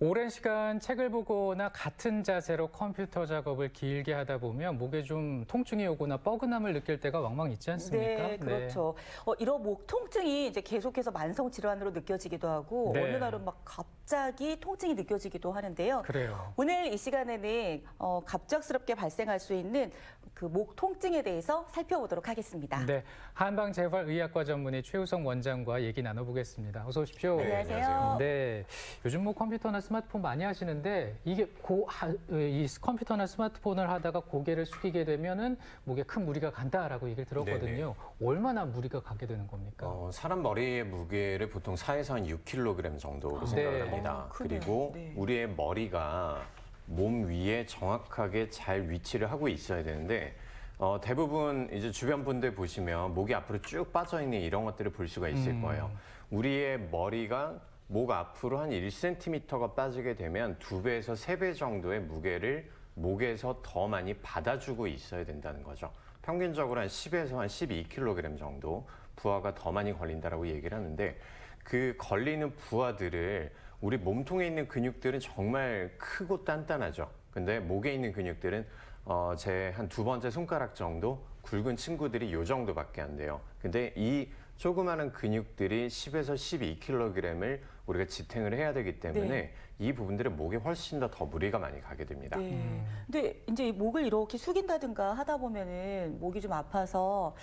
오랜 시간 책을 보거나 같은 자세로 컴퓨터 작업을 길게 하다 보면 목에 좀 통증이 오거나 뻐근함을 느낄 때가 왕왕 있지 않습니까? 네, 그렇죠. 이런 목 통증이 이제 계속해서 만성 질환으로 느껴지기도 하고 네. 어느 날은 막 갑자기 통증이 느껴지기도 하는데요. 그래요. 오늘 이 시간에는 갑작스럽게 발생할 수 있는 그 목 통증에 대해서 살펴보도록 하겠습니다. 네, 한방재활의학과 전문의 최우성 원장과 얘기 나눠보겠습니다. 어서 오십시오. 네, 안녕하세요. 네, 요즘 뭐 컴퓨터나 스마트폰 많이 하시는데 이게 이 컴퓨터나 스마트폰을 하다가 고개를 숙이게 되면은 목에 큰 무리가 간다라고 얘기를 들었거든요. 얼마나 무리가 가게 되는 겁니까? 사람 머리의 무게를 보통 4에서 한 6kg 정도로 생각을 네. 합니다. 크네요. 그리고 네. 우리의 머리가 몸 위에 정확하게 잘 위치를 하고 있어야 되는데 대부분 이제 주변 분들 보시면 목이 앞으로 쭉 빠져 있는 이런 것들을 볼 수가 있을 거예요. 우리의 머리가 목 앞으로 한 1cm가 빠지게 되면 2배에서 3배 정도의 무게를 목에서 더 많이 받아주고 있어야 된다는 거죠. 평균적으로 한 10에서 한 12kg 정도 부하가 더 많이 걸린다라고 얘기를 하는데 그 걸리는 부하들을 우리 몸통에 있는 근육들은 정말 크고 단단하죠. 근데 목에 있는 근육들은 제 한 2번째 손가락 정도 굵은 친구들이 요 정도밖에 안 돼요. 근데 이 조그마한 근육들이 10에서 12kg을 우리가 지탱을 해야 되기 때문에 네. 이 부분들은 목에 훨씬 더 무리가 많이 가게 됩니다. 네. 근데 이제 이 목을 이렇게 숙인다든가 하다 보면은 목이 좀 아파서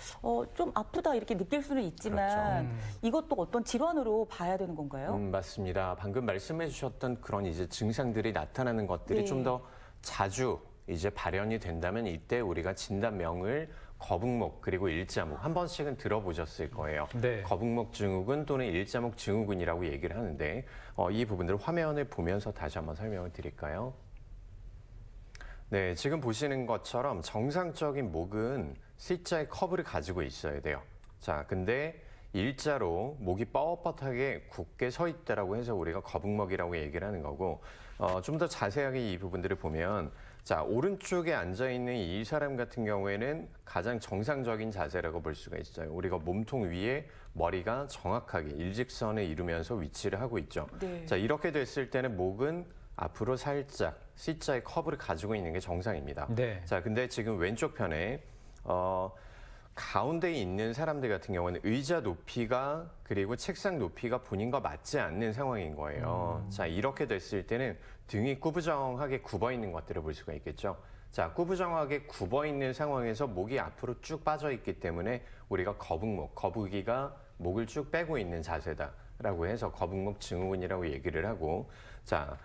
좀 아프다 이렇게 느낄 수는 있지만 이것도 어떤 질환으로 봐야 되는 건가요? 맞습니다. 방금 말씀해 주셨던 그런 이제 증상들이 나타나는 것들이 네. 좀 더 자주 이제 발현이 된다면 이때 우리가 진단명을 거북목 그리고 일자목 한 번씩은 들어보셨을 거예요. 네. 거북목 증후군 또는 일자목 증후군이라고 얘기를 하는데 이 부분들을 화면을 보면서 다시 한번 설명을 드릴까요? 네, 지금 보시는 것처럼 정상적인 목은 C자의 커브를 가지고 있어야 돼요. 자, 근데 일자로 목이 뻣뻣하게 굳게 서 있다라고 해서 우리가 거북목이라고 얘기를 하는 거고 좀 더 자세하게 이 부분들을 보면 자, 오른쪽에 앉아 있는 이 사람 같은 경우에는 가장 정상적인 자세라고 볼 수가 있어요. 우리가 몸통 위에 머리가 정확하게 일직선을 이루면서 위치를 하고 있죠. 네. 자, 이렇게 됐을 때는 목은 앞으로 살짝 C자의 커브를 가지고 있는 게 정상입니다. 네. 자, 근데 지금 왼쪽 편에 가운데에 있는 사람들 같은 경우는 의자 높이가 그리고 책상 높이가 본인과 맞지 않는 상황인 거예요. 자, 이렇게 됐을 때는 등이 꾸부정하게 굽어 있는 것들을 볼 수가 있겠죠. 자, 꾸부정하게 굽어 있는 상황에서 목이 앞으로 쭉 빠져 있기 때문에 우리가 거북목, 거북이가 목을 쭉 빼고 있는 자세다라고 해서 거북목 증후군이라고 얘기를 하고 자,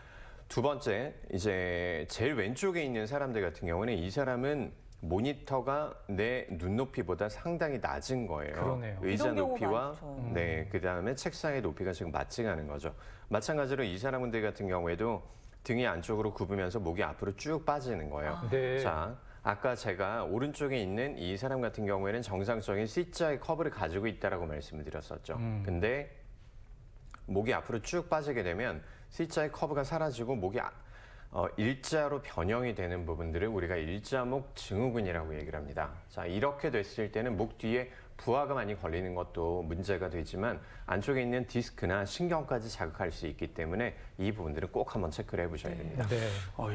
두 번째, 이제 제일 왼쪽에 있는 사람들 같은 경우는 이 사람은 모니터가 내 눈높이보다 상당히 낮은 거예요. 그러네요. 의자 이런 경우 높이와 많죠. 네, 그다음에 책상의 높이가 지금 맞지가 않은 거죠. 마찬가지로 이 사람들 같은 경우에도 등이 안쪽으로 굽으면서 목이 앞으로 쭉 빠지는 거예요. 네. 자, 아까 제가 오른쪽에 있는 이 사람 같은 경우에는 정상적인 C자의 커브를 가지고 있다라고 말씀을 드렸었죠. 근데 목이 앞으로 쭉 빠지게 되면 C자의 커브가 사라지고 목이 일자로 변형이 되는 부분들을 우리가 일자목 증후군이라고 얘기를 합니다. 자, 이렇게 됐을 때는 목 뒤에 부하가 많이 걸리는 것도 문제가 되지만 안쪽에 있는 디스크나 신경까지 자극할 수 있기 때문에 이 부분들은 꼭 한번 체크를 해보셔야 됩니다. 네.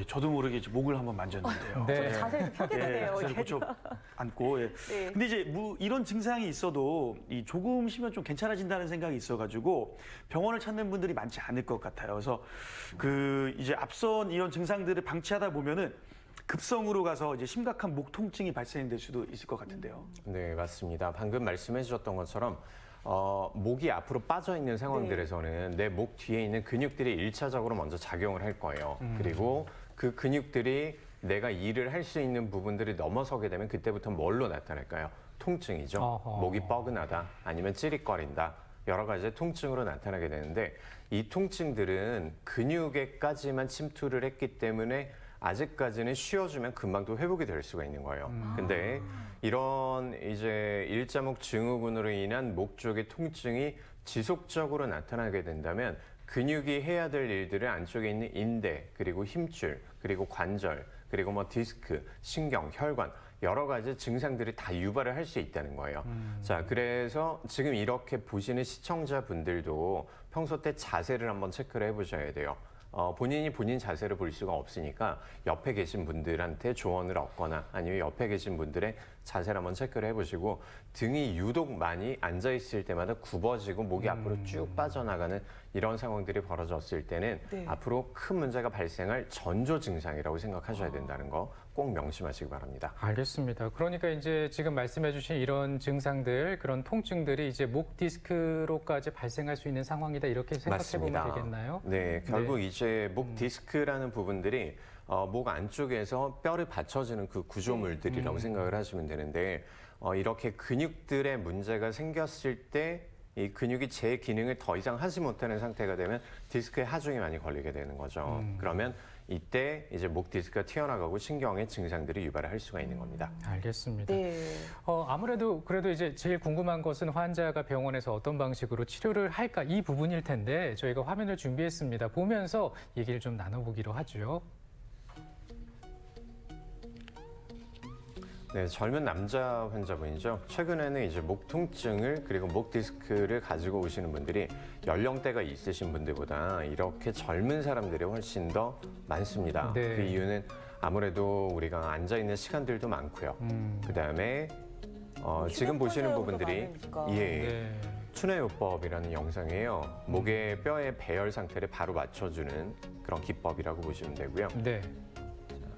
저도 모르게 이제 목을 한번 만졌는데요. 네. 좀 자세를 좀 펴게 되네요. 자세를 고쳐 앉고. 예. 네. 근데 이제 이런 증상이 있어도 조금 쉬면 좀 괜찮아진다는 생각이 있어가지고 병원을 찾는 분들이 많지 않을 것 같아요. 그래서 이제 앞선 이런 증상들을 방치하다 보면은 급성으로 가서 이제 심각한 목 통증이 발생될 수도 있을 것 같은데요. 네, 맞습니다. 방금 말씀해 주셨던 것처럼 목이 앞으로 빠져 있는 상황들에서는 내 목 뒤에 있는 근육들이 일차적으로 먼저 작용을 할 거예요. 그리고 그 근육들이 내가 일을 할 수 있는 부분들이 넘어서게 되면 그때부터 뭘로 나타날까요? 통증이죠. 어허. 목이 뻐근하다, 아니면 찌릿거린다. 여러 가지 통증으로 나타나게 되는데 이 통증들은 근육에까지만 침투를 했기 때문에 아직까지는 쉬어주면 금방 또 회복이 될 수가 있는 거예요. 근데 이런 이제 일자목 증후군으로 인한 목 쪽의 통증이 지속적으로 나타나게 된다면 근육이 해야 될 일들을 안쪽에 있는 인대, 그리고 힘줄, 그리고 관절, 그리고 뭐 디스크, 신경, 혈관 여러 가지 증상들이 다 유발을 할 수 있다는 거예요. 자, 그래서 지금 이렇게 보시는 시청자분들도 평소 때 자세를 한번 체크를 해보셔야 돼요. 본인이 본인 자세를 볼 수가 없으니까 옆에 계신 분들한테 조언을 얻거나 아니면 옆에 계신 분들의 자세를 한번 체크를 해보시고 등이 유독 많이 앉아있을 때마다 굽어지고 목이 앞으로 쭉 빠져나가는 이런 상황들이 벌어졌을 때는 네. 앞으로 큰 문제가 발생할 전조 증상이라고 생각하셔야 된다는 거 꼭 명심하시기 바랍니다. 알겠습니다. 그러니까 이제 지금 말씀해주신 이런 증상들, 그런 통증들이 이제 목 디스크로까지 발생할 수 있는 상황이다 이렇게 생각해보면 되겠나요? 네, 결국 이제 목 디스크라는 부분들이 목 안쪽에서 뼈를 받쳐주는 그 구조물들이라고 생각을 하시면 되는데 이렇게 근육들의 문제가 생겼을 때 이 근육이 제 기능을 더 이상 하지 못하는 상태가 되면 디스크에 하중이 많이 걸리게 되는 거죠. 그러면 이때 이제 목 디스크가 튀어나가고 신경의 증상들이 유발을 할 수가 있는 겁니다. 알겠습니다. 네. 아무래도 그래도 이제 제일 궁금한 것은 환자가 병원에서 어떤 방식으로 치료를 할까 이 부분일 텐데 저희가 화면을 준비했습니다. 보면서 얘기를 좀 나눠보기로 하죠. 네, 젊은 남자 환자분이죠. 최근에는 이제 목 통증을 그리고 목 디스크를 가지고 오시는 분들이 연령대가 있으신 분들보다 이렇게 젊은 사람들이 훨씬 더 많습니다. 네. 그 이유는 아무래도 우리가 앉아 있는 시간들도 많고요. 그다음에 지금 보시는 부분들이 네. 추내요법이라는 영상이에요. 목의 뼈의 배열 상태를 바로 맞춰주는 그런 기법이라고 보시면 되고요. 네.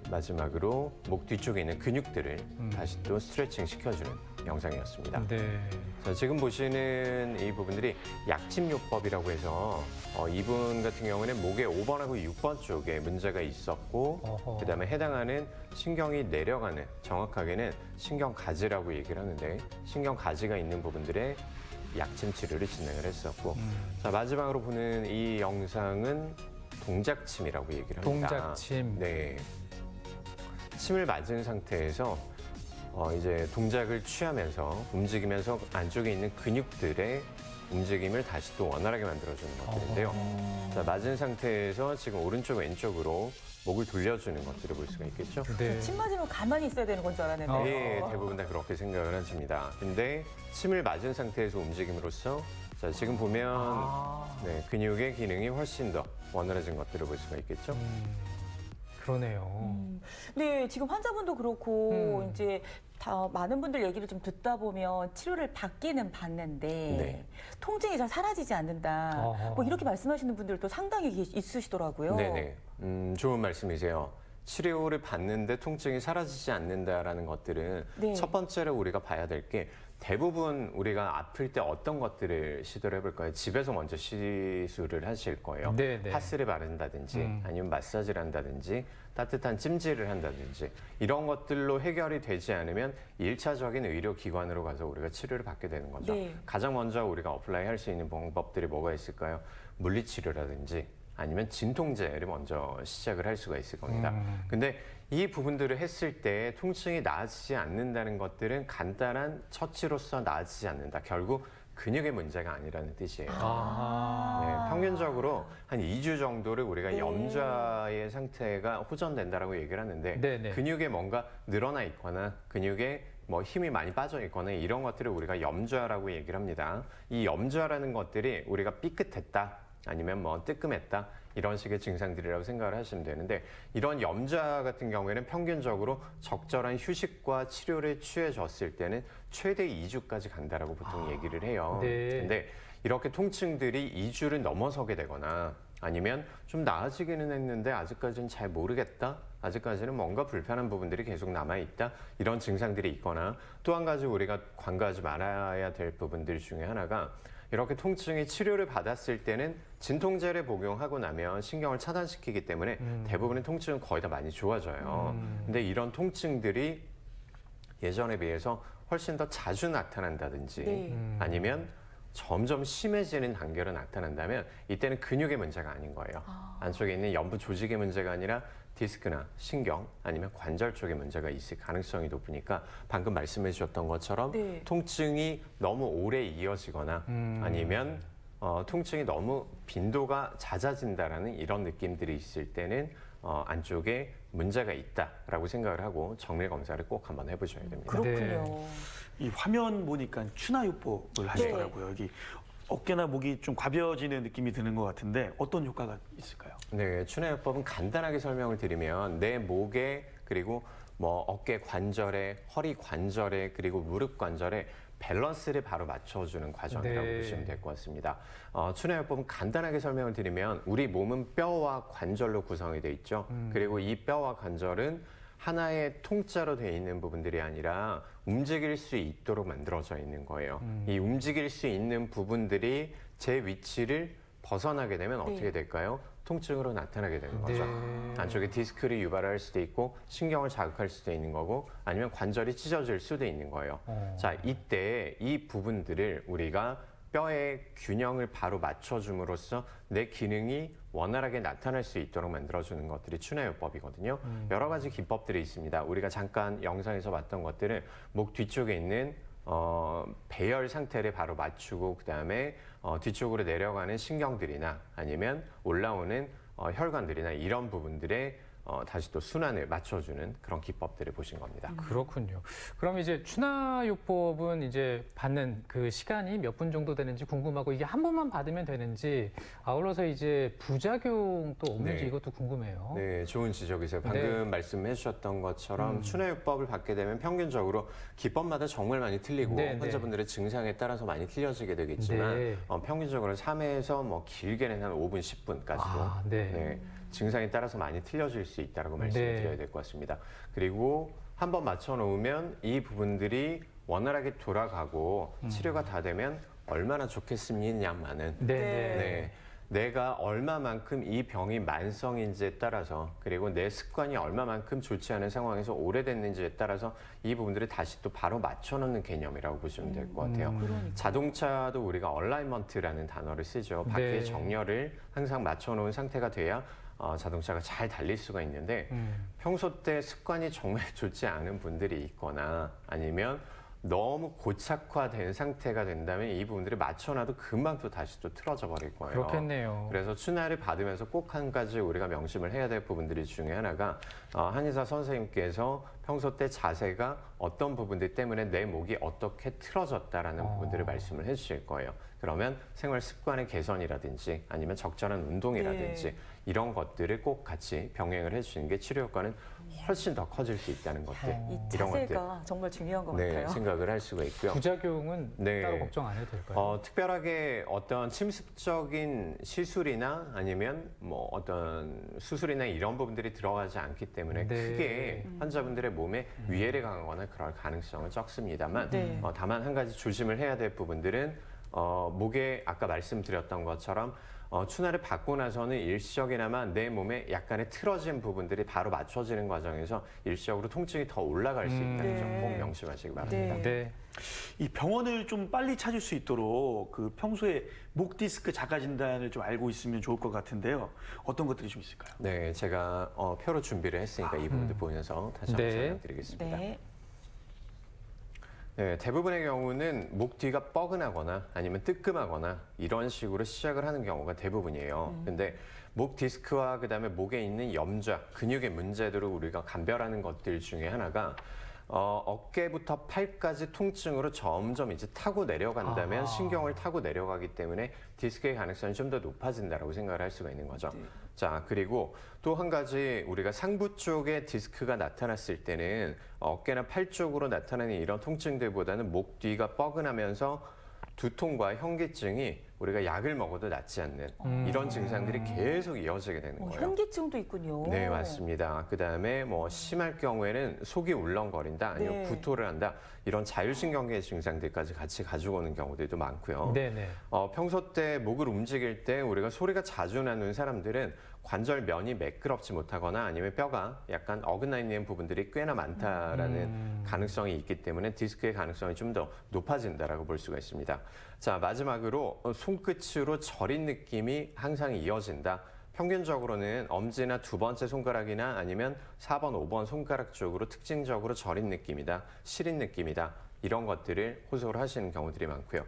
마지막으로 목 뒤쪽에 있는 근육들을 다시 또 스트레칭 시켜주는 영상이었습니다. 네. 자, 지금 보시는 이 부분들이 약침요법이라고 해서 이분 같은 경우는 목의 5번하고 6번 쪽에 문제가 있었고 어허. 그다음에 해당하는 신경이 내려가는 정확하게는 신경가지라고 얘기를 하는데 신경가지가 있는 부분들에 약침 치료를 진행을 했었고 자, 마지막으로 보는 이 영상은 동작침이라고 얘기를 합니다. 동작침. 네. 침을 맞은 상태에서 이제 동작을 취하면서 움직이면서 안쪽에 있는 근육들의 움직임을 다시 또 원활하게 만들어주는 것들인데요. 자, 맞은 상태에서 지금 오른쪽 왼쪽으로 목을 돌려주는 것들을 볼 수가 있겠죠. 네. 침 맞으면 가만히 있어야 되는 건 줄 알았는데. 네, 대부분 다 그렇게 생각을 하십니다. 근데 침을 맞은 상태에서 움직임으로써 자, 지금 보면 네, 근육의 기능이 훨씬 더 원활해진 것들을 볼 수가 있겠죠. 그러네요. 네, 지금 환자분도 그렇고 이제 다 많은 분들 얘기를 좀 듣다 보면 치료를 받기는 받는데 네. 통증이 잘 사라지지 않는다. 어허. 뭐 이렇게 말씀하시는 분들도 상당히 있으시더라고요. 네네. 좋은 말씀이세요. 치료를 받는데 통증이 사라지지 않는다라는 것들은 네. 첫 번째로 우리가 봐야 될 게 대부분 우리가 아플 때 어떤 것들을 시도를 해볼까요? 집에서 먼저 시술을 하실 거예요. 네네. 파스를 바른다든지 아니면 마사지를 한다든지 따뜻한 찜질을 한다든지 이런 것들로 해결이 되지 않으면 1차적인 의료기관으로 가서 우리가 치료를 받게 되는 거죠. 네. 가장 먼저 우리가 어플라이 할 수 있는 방법들이 뭐가 있을까요? 물리치료라든지 아니면 진통제를 먼저 시작을 할 수가 있을 겁니다. 근데 이 부분들을 했을 때 통증이 나아지지 않는다는 것들은 간단한 처치로서 나아지지 않는다. 결국 근육의 문제가 아니라는 뜻이에요. 네, 평균적으로 한 2주 정도를 우리가 네. 염좌의 상태가 호전된다라고 얘기를 하는데 네네. 근육에 뭔가 늘어나 있거나 근육에 뭐 힘이 많이 빠져 있거나 이런 것들을 우리가 염좌라고 얘기를 합니다. 이 염좌라는 것들이 우리가 삐끗했다 아니면 뭐 뜨끔했다 이런 식의 증상들이라고 생각을 하시면 되는데 이런 염좌 같은 경우에는 평균적으로 적절한 휴식과 치료를 취해줬을 때는 최대 2주까지 간다라고 보통 얘기를 해요. 네. 근데 이렇게 통증들이 2주를 넘어서게 되거나 아니면 좀 나아지기는 했는데 아직까지는 잘 모르겠다. 아직까지는 뭔가 불편한 부분들이 계속 남아있다. 이런 증상들이 있거나 또 한 가지 우리가 간과하지 말아야 될 부분들 중에 하나가 이렇게 통증이 치료를 받았을 때는 진통제를 복용하고 나면 신경을 차단시키기 때문에 대부분의 통증은 거의 다 많이 좋아져요. 근데 이런 통증들이 예전에 비해서 훨씬 더 자주 나타난다든지 네. 아니면 점점 심해지는 단계로 나타난다면 이때는 근육의 문제가 아닌 거예요. 안쪽에 있는 연부 조직의 문제가 아니라 디스크나 신경 아니면 관절 쪽에 문제가 있을 가능성이 높으니까 방금 말씀해 주셨던 것처럼 네. 통증이 너무 오래 이어지거나 아니면 통증이 너무 빈도가 잦아진다라는 이런 느낌들이 있을 때는 안쪽에 문제가 있다라고 생각을 하고 정밀 검사를 꼭 한번 해보셔야 됩니다. 그렇군요. 네. 이 화면 보니까 추나요법을 하시더라고요. 여기 어깨나 목이 좀 가벼워지는 느낌이 드는 것 같은데 어떤 효과가 있을까요? 네, 추나요법은 간단하게 설명을 드리면 내 목에 그리고 뭐 어깨 관절에, 허리 관절에 그리고 무릎 관절에 밸런스를 바로 맞춰주는 과정이라고 네. 보시면 될 것 같습니다. 추나요법은 간단하게 설명을 드리면 우리 몸은 뼈와 관절로 구성이 돼 있죠. 그리고 이 뼈와 관절은 하나의 통짜로 되어 있는 부분들이 아니라 움직일 수 있도록 만들어져 있는 거예요. 이 움직일 수 있는 부분들이 제 위치를 벗어나게 되면 어떻게 될까요? 통증으로 나타나게 되는 거죠. 네. 안쪽에 디스크를 유발할 수도 있고 신경을 자극할 수도 있는 거고 아니면 관절이 찢어질 수도 있는 거예요. 자, 이때 이 부분들을 우리가 뼈의 균형을 바로 맞춰줌으로써 내 기능이 원활하게 나타날 수 있도록 만들어주는 것들이 추나요법이거든요. 여러 가지 기법들이 있습니다. 우리가 잠깐 영상에서 봤던 것들은 목 뒤쪽에 있는 배열 상태를 바로 맞추고 그다음에 뒤쪽으로 내려가는 신경들이나 아니면 올라오는 혈관들이나 이런 부분들에 다시 또 순환을 맞춰주는 그런 기법들을 보신 겁니다. 그렇군요. 그럼 이제 추나요법은 이제 받는 그 시간이 몇 분 정도 되는지 궁금하고 이게 한 번만 받으면 되는지 아울러서 이제 부작용도 없는지 네. 이것도 궁금해요. 네, 좋은 지적이세요. 방금 네. 말씀해 주셨던 것처럼 추나요법을 받게 되면 평균적으로 기법마다 정말 많이 틀리고 네, 네. 환자분들의 증상에 따라서 많이 틀려지게 되겠지만 네. 평균적으로 3회에서 뭐 길게는 한 5분, 10분까지도 아, 네. 증상에 따라서 많이 틀려질 수 있다고 말씀을 네. 드려야 될 것 같습니다. 그리고 한번 맞춰 놓으면 이 부분들이 원활하게 돌아가고 치료가 다 되면 얼마나 좋겠습니냐마는 네. 네. 네. 내가 얼마만큼 이 병이 만성인지에 따라서 그리고 내 습관이 얼마만큼 좋지 않은 상황에서 오래됐는지에 따라서 이 부분들을 다시 또 바로 맞춰놓는 개념이라고 보시면 될 것 같아요. 자동차도 우리가 얼라이먼트라는 단어를 쓰죠. 바퀴의 네. 정렬을 항상 맞춰놓은 상태가 돼야 자동차가 잘 달릴 수가 있는데 평소 때 습관이 정말 좋지 않은 분들이 있거나 아니면 너무 고착화된 상태가 된다면 이 부분들을 맞춰놔도 금방 또 다시 또 틀어져 버릴 거예요. 그렇겠네요. 그래서 추나를 받으면서 꼭 한 가지 우리가 명심을 해야 될 부분들이 중에 하나가 한의사 선생님께서 평소 때 자세가 어떤 부분들 때문에 내 목이 어떻게 틀어졌다라는 부분들을 말씀을 해주실 거예요. 그러면 생활 습관의 개선이라든지 아니면 적절한 운동이라든지 네. 이런 것들을 꼭 같이 병행을 해주시는 게 치료 효과는 훨씬 더 커질 수 있다는 것들, 이 이런 것들 자세가 정말 중요한 것 네, 같아요. 생각을 할 수가 있고요. 부작용은 네. 따로 걱정 안 해도 될까요? 특별하게 어떤 침습적인 시술이나 아니면 뭐 어떤 수술이나 이런 부분들이 들어가지 않기 때문에 네. 크게 환자분들의 몸에 위해를 가하거나 그럴 가능성은 적습니다만 네. 다만 한 가지 조심을 해야 될 부분들은 목에 아까 말씀드렸던 것처럼 추나를 받고 나서는 일시적이나마 내 몸에 약간의 틀어진 부분들이 바로 맞춰지는 과정에서 일시적으로 통증이 더 올라갈 수 있다는 네. 점 꼭 명심하시기 바랍니다. 네. 네. 이 병원을 좀 빨리 찾을 수 있도록 그 평소에 목 디스크 자가 진단을 좀 알고 있으면 좋을 것 같은데요. 어떤 것들이 좀 있을까요? 네, 제가 표로 준비를 했으니까 이 부분들 보면서 다시 한번 네. 설명드리겠습니다. 네. 네, 대부분의 경우는 목 뒤가 뻐근하거나 아니면 뜨끔하거나 이런 식으로 시작을 하는 경우가 대부분이에요. 근데 목 디스크와 그다음에 목에 있는 염좌, 근육의 문제들을 우리가 감별하는 것들 중에 하나가 어깨부터 팔까지 통증으로 점점 이제 타고 내려간다면 아하. 신경을 타고 내려가기 때문에 디스크의 가능성이 좀 더 높아진다라고 생각을 할 수가 있는 거죠. 자, 그리고 또 한 가지 우리가 상부 쪽에 디스크가 나타났을 때는 어깨나 팔 쪽으로 나타나는 이런 통증들보다는 목 뒤가 뻐근하면서 두통과 현기증이 우리가 약을 먹어도 낫지 않는 이런 증상들이 계속 이어지게 되는 거예요. 현기증도 있군요. 네, 맞습니다. 그 다음에 뭐 심할 경우에는 속이 울렁거린다, 아니면 네. 구토를 한다, 이런 자율신경계 증상들까지 같이 가지고 오는 경우들도 많고요. 네네. 평소 때 목을 움직일 때 우리가 소리가 자주 나는 사람들은 관절 면이 매끄럽지 못하거나 아니면 뼈가 약간 어긋나 있는 부분들이 꽤나 많다라는 가능성이 있기 때문에 디스크의 가능성이 좀 더 높아진다라고 볼 수가 있습니다. 자, 마지막으로 손끝으로 저린 느낌이 항상 이어진다. 평균적으로는 엄지나 두 번째 손가락이나 아니면 4번, 5번 손가락 쪽으로 특징적으로 저린 느낌이다, 시린 느낌이다, 이런 것들을 호소를 하시는 경우들이 많고요.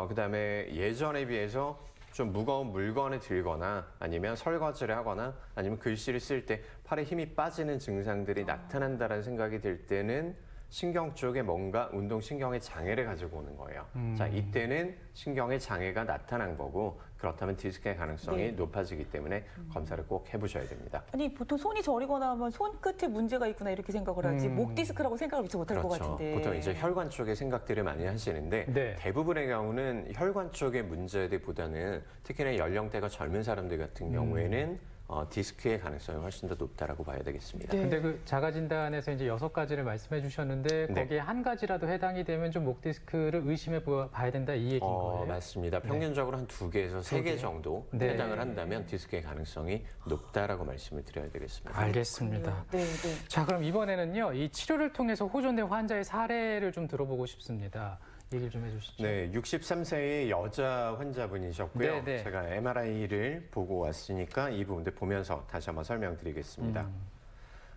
그다음에 예전에 비해서 좀 무거운 물건을 들거나 아니면 설거지를 하거나 아니면 글씨를 쓸 때 팔에 힘이 빠지는 증상들이 나타난다는 생각이 들 때는 신경 쪽에 뭔가 운동신경의 장애를 가지고 오는 거예요. 자, 이때는 신경의 장애가 나타난 거고 그렇다면 디스크의 가능성이 네. 높아지기 때문에 검사를 꼭 해보셔야 됩니다. 아니 보통 손이 저리거나 하면 손끝에 문제가 있구나 이렇게 생각을 하지 목 디스크라고 생각을 미처 못할 것 같은데. 보통 이제 혈관 쪽에 생각들을 많이 하시는데 네. 대부분의 경우는 혈관 쪽의 문제들보다는 특히나 연령대가 젊은 사람들 같은 경우에는 디스크의 가능성이 훨씬 더 높다라고 봐야 되겠습니다. 네. 근데 그 자가 진단에서 이제 6가지를 말씀해 주셨는데 네. 거기에 한 가지라도 해당이 되면 좀 목 디스크를 의심해 봐야 된다 이 얘기인 거예요. 맞습니다. 평균적으로 한 2개에서 3개 정도 네. 해당을 한다면 디스크의 가능성이 높다라고 말씀을 드려야 되겠습니다. 알겠습니다. 네, 네. 자, 그럼 이번에는요. 이 치료를 통해서 호전된 환자의 사례를 좀 들어보고 싶습니다. 얘기를 좀 해주시죠. 네, 63세의 여자 환자분이셨고요. 네, 네. 제가 MRI를 보고 왔으니까 이 부분들 보면서 다시 한번 설명드리겠습니다.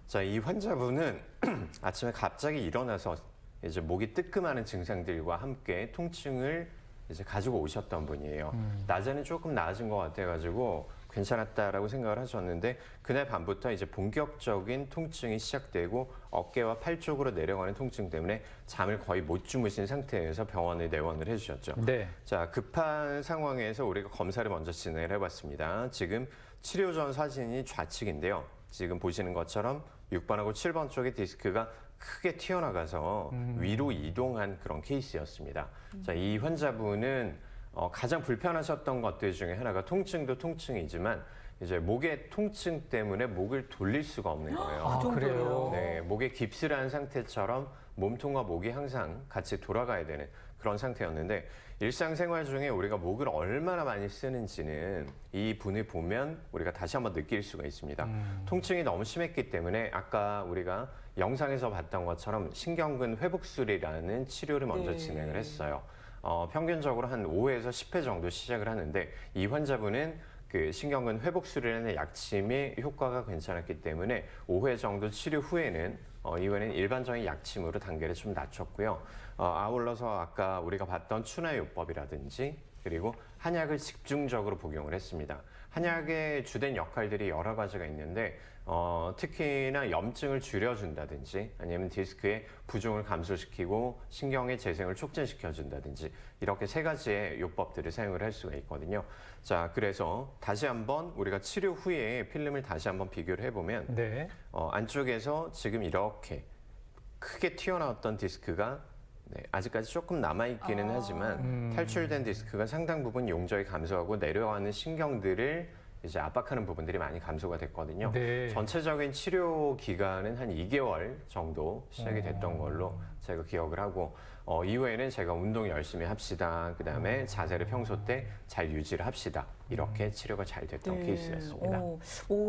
자, 이 환자분은 아침에 갑자기 일어나서 이제 목이 뜨끔하는 증상들과 함께 통증을 이제 가지고 오셨던 분이에요. 낮에는 조금 나아진 것 같아가지고 괜찮았다라고 생각을 하셨는데 그날 밤부터 이제 본격적인 통증이 시작되고 어깨와 팔 쪽으로 내려가는 통증 때문에 잠을 거의 못 주무신 상태에서 병원에 내원을 해주셨죠. 네. 자, 급한 상황에서 우리가 검사를 먼저 진행을 해봤습니다. 지금 치료 전 사진이 좌측인데요. 지금 보시는 것처럼 6번하고 7번 쪽의 디스크가 크게 튀어나가서 위로 이동한 그런 케이스였습니다. 자, 이 환자분은 가장 불편하셨던 것들 중에 하나가 통증도 통증이지만 이제 목의 통증 때문에 목을 돌릴 수가 없는 거예요. 아, 그래요? 네, 목에 깁스를 한 상태처럼 몸통과 목이 항상 같이 돌아가야 되는 그런 상태였는데 일상생활 중에 우리가 목을 얼마나 많이 쓰는지는 이 분을 보면 우리가 다시 한번 느낄 수가 있습니다. 통증이 너무 심했기 때문에 아까 우리가 영상에서 봤던 것처럼 신경근 회복술이라는 치료를 먼저 네. 진행을 했어요. 평균적으로 한 5회에서 10회 정도 시작을 하는데 이 환자분은 그 신경근 회복술이라는 약침의 효과가 괜찮았기 때문에 5회 정도 치료 후에는 이번엔 일반적인 약침으로 단계를 좀 낮췄고요. 아울러서 아까 우리가 봤던 추나요법이라든지 그리고 한약을 집중적으로 복용을 했습니다. 한약의 주된 역할들이 여러 가지가 있는데 특히나 염증을 줄여준다든지 아니면 디스크의 부종을 감소시키고 신경의 재생을 촉진시켜준다든지 이렇게 3가지의 요법들을 사용을 할 수가 있거든요. 자, 그래서 다시 한번 우리가 치료 후에 필름을 다시 한번 비교를 해보면 네. 안쪽에서 지금 이렇게 크게 튀어나왔던 디스크가 네, 아직까지 조금 남아있기는 하지만 탈출된 디스크가 상당 부분 용적이 감소하고 내려가는 신경들을 이제 압박하는 부분들이 많이 감소가 됐거든요. 네. 전체적인 치료 기간은 한 2개월 정도 시작이 됐던 걸로 제가 기억을 하고 이후에는 제가 운동 열심히 합시다. 그다음에 자세를 평소 때 잘 유지를 합시다. 이렇게 치료가 잘 됐던 케이스였습니다.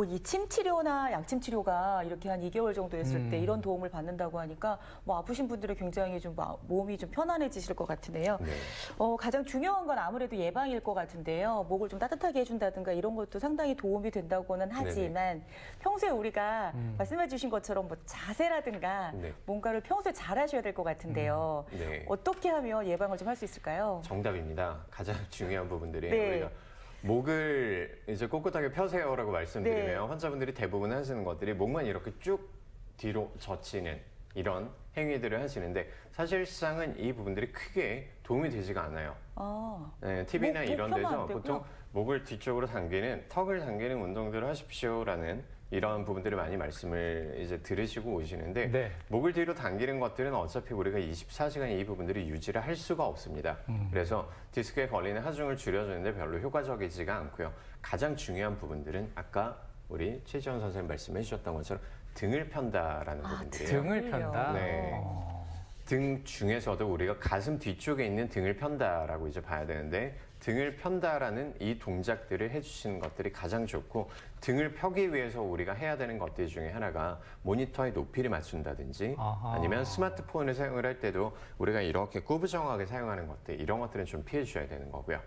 이 침 치료나 약침 치료가 이렇게 한 2개월 정도 했을 때 이런 도움을 받는다고 하니까 뭐 아프신 분들은 굉장히 좀 몸이 좀 편안해지실 것 같은데요. 네. 가장 중요한 건 아무래도 예방일 것 같은데요. 목을 좀 따뜻하게 해준다든가 이런 것도 상당히 도움이 된다고는 하지만 평소에 우리가 말씀해 주신 것처럼 뭐 자세라든가 네. 뭔가를 평소에 잘 하셔야 될 것 같은데요. 네. 어떻게 하면 예방을 좀 할 수 있을까요? 정답입니다. 가장 중요한 부분들이 네. 우리가 목을 이제 꼿꼿하게 펴세요라고 말씀드리면 네. 환자분들이 대부분 하시는 것들이 목만 이렇게 쭉 뒤로 젖히는 이런 행위들을 하시는데 사실상은 이 부분들이 크게 도움이 되지가 않아요. 네, TV나 목 이런 펴면 데서 안 되고요? 보통 목을 뒤쪽으로 당기는 턱을 당기는 운동들을 하십시오라는 이런 부분들을 많이 말씀을 이제 들으시고 오시는데 네. 목을 뒤로 당기는 것들은 어차피 우리가 24시간 이 부분들을 유지를 할 수가 없습니다. 그래서 디스크에 걸리는 하중을 줄여주는데 별로 효과적이지가 않고요. 가장 중요한 부분들은 아까 우리 최지원 선생님 말씀해 주셨던 것처럼 등을 편다라는 부분들이에요. 등을 편다. 네. 등 중에서도 우리가 가슴 뒤쪽에 있는 등을 편다라고 이제 봐야 되는데 등을 편다라는 이 동작들을 해주시는 것들이 가장 좋고 등을 펴기 위해서 우리가 해야 되는 것들 중에 하나가 모니터의 높이를 맞춘다든지 아하. 아니면 스마트폰을 사용을 할 때도 우리가 이렇게 구부정하게 사용하는 것들 이런 것들은 좀 피해 주셔야 되는 거고요.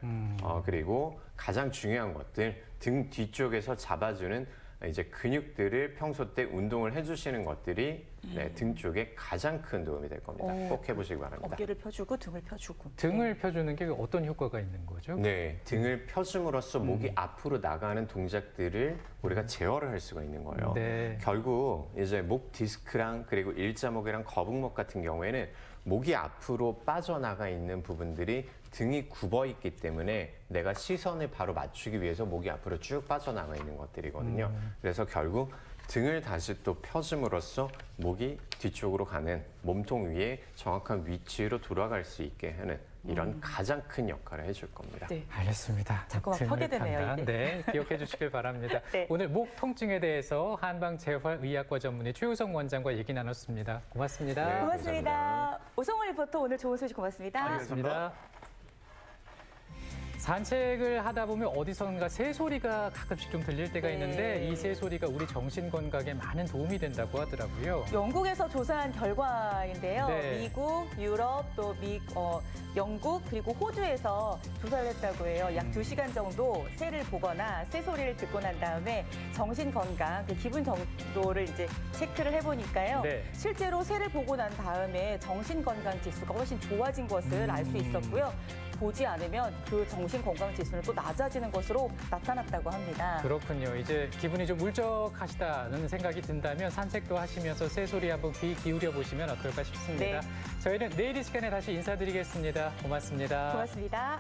그리고 가장 중요한 것들 등 뒤쪽에서 잡아주는 이제 근육들을 평소 때 운동을 해주시는 것들이 네, 등 쪽에 가장 큰 도움이 될 겁니다. 오. 꼭 해보시기 바랍니다. 어깨를 펴주고 등을 펴주고. 등을 펴주는 게 어떤 효과가 있는 거죠? 네, 등을 펴줌으로써 목이 앞으로 나가는 동작들을 우리가 제어를 할 수가 있는 거예요. 네. 결국 이제 목 디스크랑 그리고 일자목이랑 거북목 같은 경우에는 목이 앞으로 빠져나가 있는 부분들이 등이 굽어 있기 때문에 내가 시선을 바로 맞추기 위해서 목이 앞으로 쭉 빠져나가 있는 것들이거든요. 그래서 결국 등을 다시 또 펴줌으로써 목이 뒤쪽으로 가는 몸통 위에 정확한 위치로 돌아갈 수 있게 하는 이런 가장 큰 역할을 해줄 겁니다. 네. 알겠습니다. 자꾸만 등을 펴게 되네요, 판단. 네, 기억해 주시길 바랍니다. 네. 오늘 목 통증에 대해서 한방재활의학과 전문의 최우성 원장과 얘기 나눴습니다. 고맙습니다. 네. 고맙습니다. 감사합니다. 오성원 리포터 오늘 좋은 소식 고맙습니다. 고맙습니다. 산책을 하다 보면 어디선가 새소리가 가끔씩 좀 들릴 때가 네. 있는데 이 새소리가 우리 정신 건강에 많은 도움이 된다고 하더라고요. 영국에서 조사한 결과인데요. 네. 미국, 유럽, 또 영국 그리고 호주에서 조사를 했다고 해요. 약 2시간 정도 새를 보거나 새소리를 듣고 난 다음에 정신 건강, 그 기분 정도를 이제 체크를 해보니까요. 네. 실제로 새를 보고 난 다음에 정신 건강 지수가 훨씬 좋아진 것을 알 수 있었고요. 보지 않으면 그 정신 건강 지수는 또 낮아지는 것으로 나타났다고 합니다. 그렇군요. 이제 기분이 좀 울적하시다는 생각이 든다면 산책도 하시면서 새소리 한번 귀 기울여 보시면 어떨까 싶습니다. 네. 저희는 내일 이 시간에 다시 인사드리겠습니다. 고맙습니다. 고맙습니다.